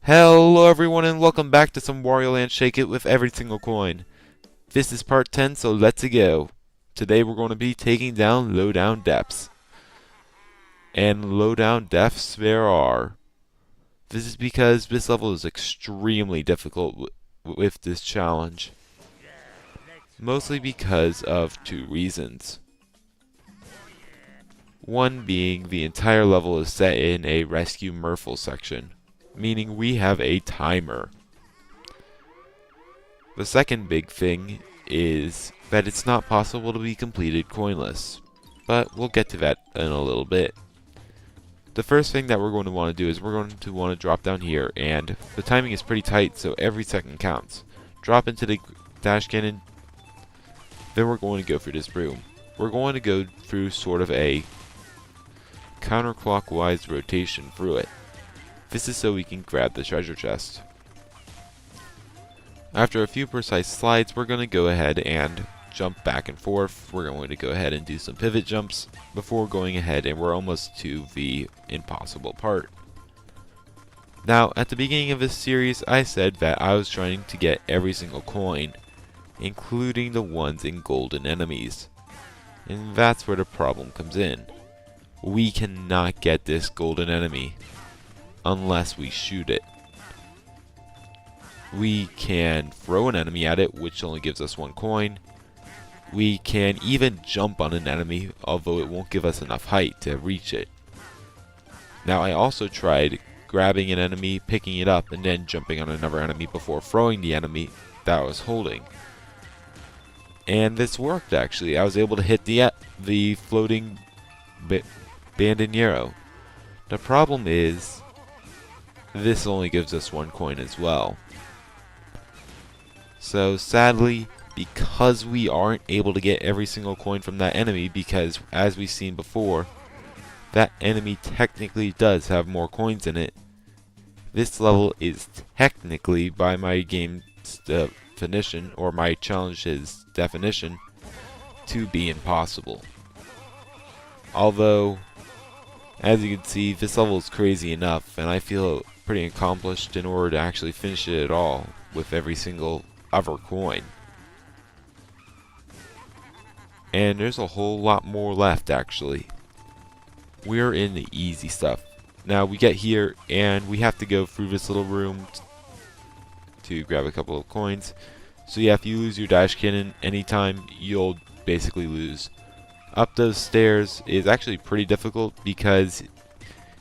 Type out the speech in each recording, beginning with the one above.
Hello everyone and welcome back to some Wario Land Shake It with every single coin. This is part 10, so let's go. Today we're going to be taking down low-down depths. And low-down depths there are. This is because this level is extremely difficult with this challenge. Mostly because of two reasons. One being the entire level is set in a Rescue Merfolk section, meaning we have a timer. The second big thing is that it's not possible to be completed coinless, but we'll get to that in a little bit. The first thing that we're going to want to do is we're going to want to drop down here, and the timing is pretty tight, so every second counts. Drop into the dash cannon, then we're going to go through this room. We're going to go through sort of a counterclockwise rotation through it. This is so we can grab the treasure chest. After a few precise slides, we're going to go ahead and jump back and forth. We're going to go ahead and do some pivot jumps before going ahead, and we're almost to the impossible part. Now, at the beginning of this series, I said that I was trying to get every single coin, including the ones in golden enemies. And that's where the problem comes in. We cannot get this golden enemy unless we shoot it. We can throw an enemy at it, which only gives us one coin. We can even jump on an enemy, although it won't give us enough height to reach it. Now, I also tried grabbing an enemy, picking it up, and then jumping on another enemy before throwing the enemy that I was holding. And this worked, actually. I was able to hit the floating bandinero. The problem is, this only gives us one coin as well. So sadly, because we aren't able to get every single coin from that enemy, because as we've seen before, that enemy technically does have more coins in it, this level is technically, by my game's definition, or my challenge's definition, to be impossible. Although, as you can see, this level is crazy enough, and I feel pretty accomplished in order to actually finish it at all with every single other coin. And there's a whole lot more left, actually. We're in the easy stuff. Now we get here and we have to go through this little room to grab a couple of coins. So yeah, if you lose your dash cannon anytime, you'll basically lose. Up those stairs is actually pretty difficult because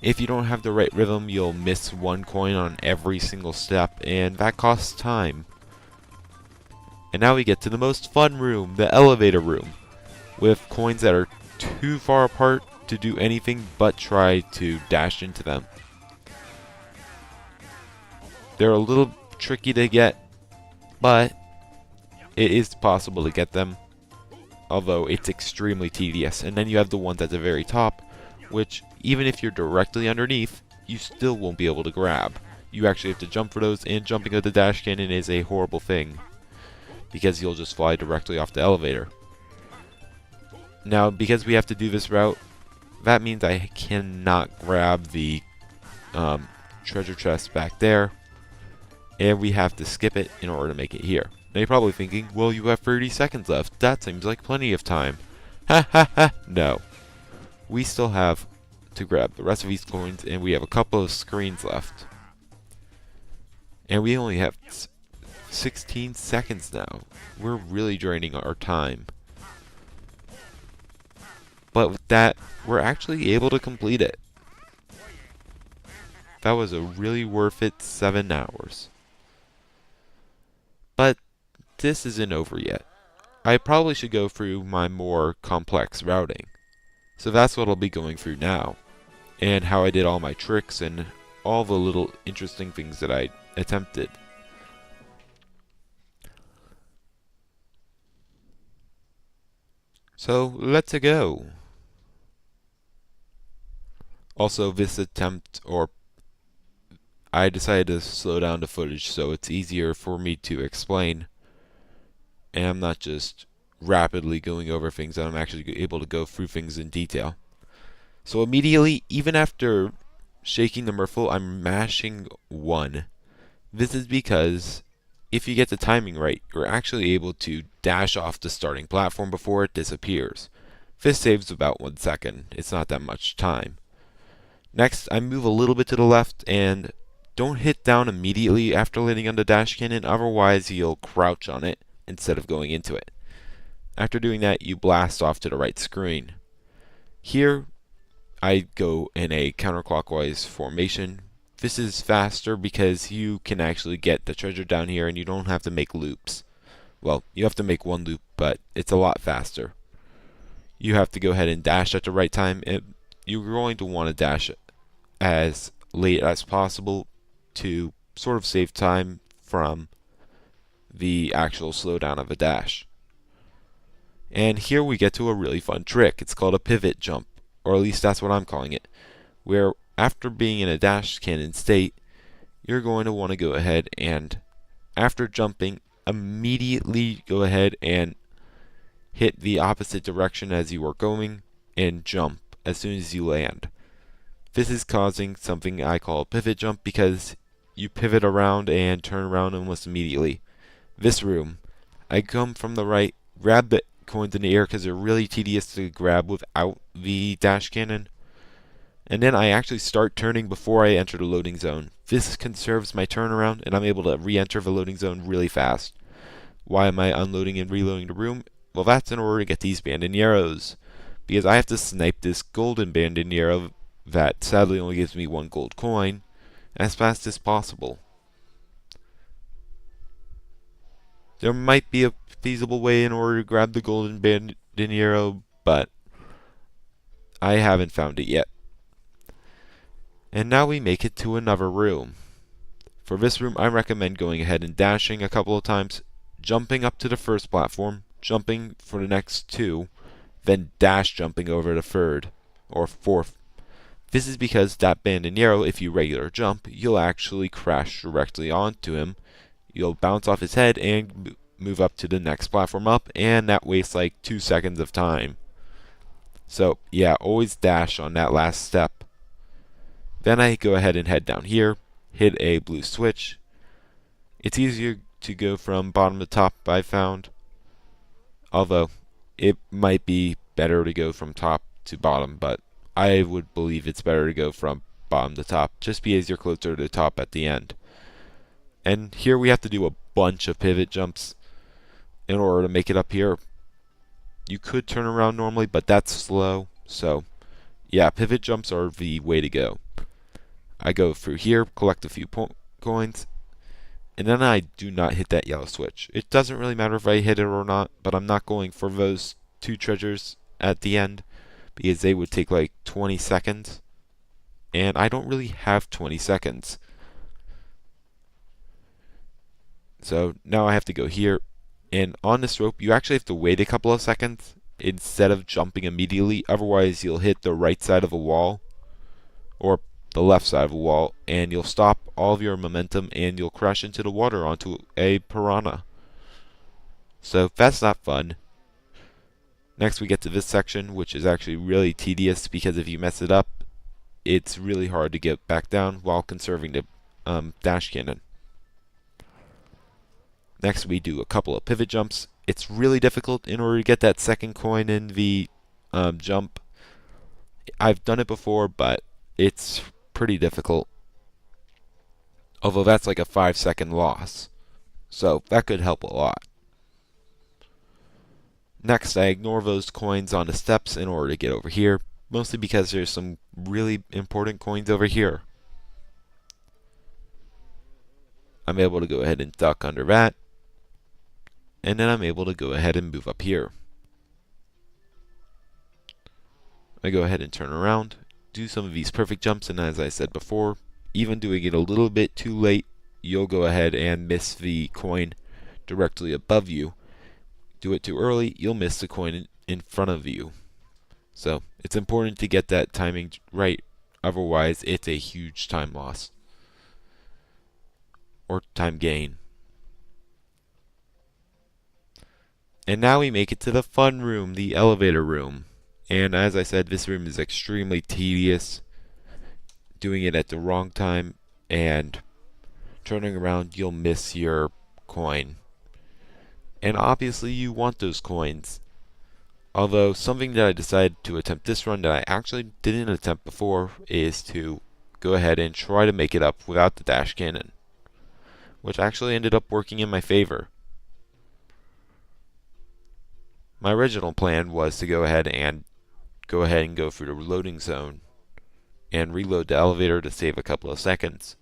if you don't have the right rhythm, you'll miss one coin on every single step, and that costs time. And now we get to the most fun room, the elevator room, with coins that are too far apart to do anything but try to dash into them. They're a little tricky to get, but it is possible to get them, although it's extremely tedious. And then you have the ones at the very top, which even if you're directly underneath, you still won't be able to grab. You actually have to jump for those, and jumping at the dash cannon is a horrible thing, because you'll just fly directly off the elevator. Now, because we have to do this route, that means I cannot grab the treasure chest back there, and we have to skip it in order to make it here. Now you're probably thinking, well, you have 30 seconds left. That seems like plenty of time. Ha ha ha, no. We still have to grab the rest of these coins, and we have a couple of screens left. And we only have 16 seconds now. We're really draining our time. But with that, we're actually able to complete it. That was a really worth it 7 hours. But this isn't over yet. I probably should go through my more complex routing. So that's what I'll be going through now, and how I did all my tricks and all the little interesting things that I attempted. So let's go. Also, this attempt, or I decided to slow down the footage so it's easier for me to explain, and I'm not just rapidly going over things, and I'm actually able to go through things in detail. So immediately, even after shaking the Murphle, I'm mashing 1. This is because if you get the timing right, you're actually able to dash off the starting platform before it disappears. This saves about 1 second. It's not that much time. Next, I move a little bit to the left and don't hit down immediately after landing on the dash cannon, otherwise you'll crouch on it instead of going into it. After doing that, you blast off to the right screen. Here, I go in a counterclockwise formation. This is faster because you can actually get the treasure down here and you don't have to make loops. Well, you have to make 1 loop, but it's a lot faster. You have to go ahead and dash at the right time. You're going to want to dash as late as possible to sort of save time from the actual slowdown of a dash. And here we get to a really fun trick. It's called a pivot jump, or at least that's what I'm calling it, where after being in a dash cannon state, you're going to want to go ahead and, after jumping, immediately go ahead and hit the opposite direction as you are going and jump as soon as you land. This is causing something I call a pivot jump because you pivot around and turn around almost immediately. This room, I come from the right, grab the coins in the air because they're really tedious to grab without the dash cannon, and then I actually start turning before I enter the loading zone. This conserves my turnaround and I'm able to re-enter the loading zone really fast. Why am I unloading and reloading the room? Well, that's in order to get these bandoneros, because I have to snipe this golden bandonero that sadly only gives me 1 gold coin as fast as possible. There might be a feasible way in order to grab the golden bandonero, but I haven't found it yet. And now we make it to another room. For this room, I recommend going ahead and dashing a couple of times, jumping up to the first platform, jumping for the next 2, then dash jumping over the 3rd or 4th. This is because that bandonero, if you regular jump, you'll actually crash directly onto him. You'll bounce off his head and move up to the next platform up, and that wastes like 2 seconds of time. So yeah, always dash on that last step. Then I go ahead and head down here, hit a blue switch. It's easier to go from bottom to top, I found, although it might be better to go from top to bottom, but I would believe it's better to go from bottom to top, just because you're closer to the top at the end. And here we have to do a bunch of pivot jumps in order to make it up here. You could turn around normally, but that's slow, so yeah, pivot jumps are the way to go. I go through here, collect a few coins, and then I do not hit that yellow switch. It doesn't really matter if I hit it or not, but I'm not going for those 2 treasures at the end, because they would take like 20 seconds, and I don't really have 20 seconds. So now I have to go here, and on this rope you actually have to wait a couple of seconds instead of jumping immediately, otherwise you'll hit the right side of a wall or the left side of a wall and you'll stop all of your momentum and you'll crash into the water onto a piranha. So that's not fun. Next we get to this section, which is actually really tedious because if you mess it up, it's really hard to get back down while conserving the dash cannon. Next we do a couple of pivot jumps. It's really difficult in order to get that second coin in the jump. I've done it before, but it's pretty difficult. Although that's like a 5-second loss. So that could help a lot. Next, I ignore those coins on the steps in order to get over here, mostly because there's some really important coins over here. I'm able to go ahead and duck under that, and then I'm able to go ahead and move up here. I go ahead and turn around, do some of these perfect jumps, and as I said before, even doing it a little bit too late, you'll go ahead and miss the coin directly above you. Do it too early, you'll miss the coin in front of you. So it's important to get that timing right, otherwise it's a huge time loss or time gain. And now we make it to the fun room, the elevator room. And as I said, this room is extremely tedious doing it at the wrong time and turning around, you'll miss your coin. And obviously you want those coins. Although something that I decided to attempt this run that I actually didn't attempt before is to go ahead and try to make it up without the dash cannon, which actually ended up working in my favor. My original plan was to go ahead and go through the loading zone and reload the elevator to save a couple of seconds.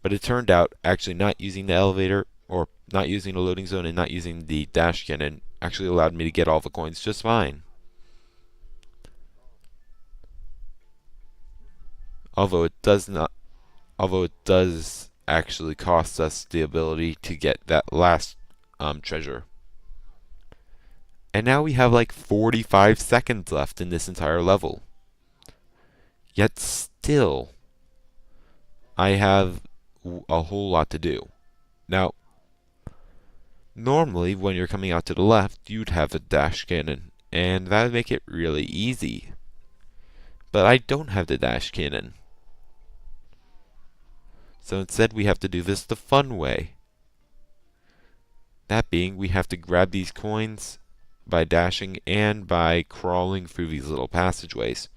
But it turned out actually not using the elevator, or not using the loading zone and not using the dash cannon, actually allowed me to get all the coins just fine. Although it does actually cost us the ability to get that last treasure. And now we have like 45 seconds left in this entire level. Yet still, I have a whole lot to do. Now, normally when you're coming out to the left, you'd have a dash cannon, and that would make it really easy. But I don't have the dash cannon. So instead we have to do this the fun way. That being, we have to grab these coins by dashing and by crawling through these little passageways.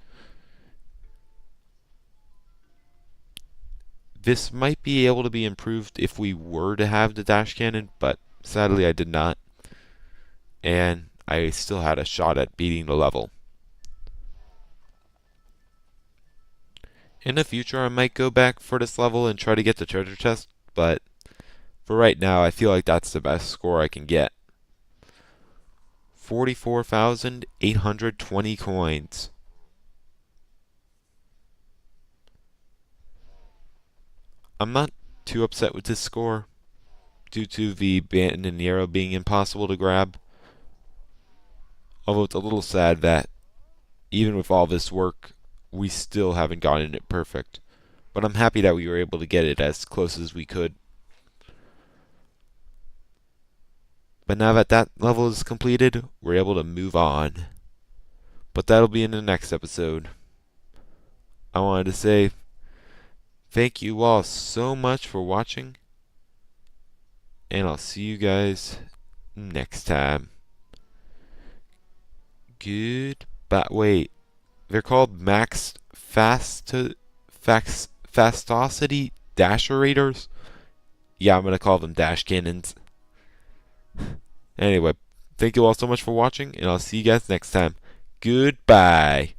This might be able to be improved if we were to have the dash cannon, but sadly I did not. And I still had a shot at beating the level. In the future I might go back for this level and try to get the treasure chest, but for right now I feel like that's the best score I can get. 44,820 coins. I'm not too upset with this score, due to the band and the arrow being impossible to grab. Although it's a little sad that, even with all this work, we still haven't gotten it perfect. But I'm happy that we were able to get it as close as we could. But now that that level is completed, we're able to move on. But that'll be in the next episode. I wanted to say thank you all so much for watching, and I'll see you guys next time. Goodbye. Wait, they're called Fastosity Dasherators? Yeah, I'm gonna call them Dash Cannons. Anyway, thank you all so much for watching, and I'll see you guys next time. Goodbye.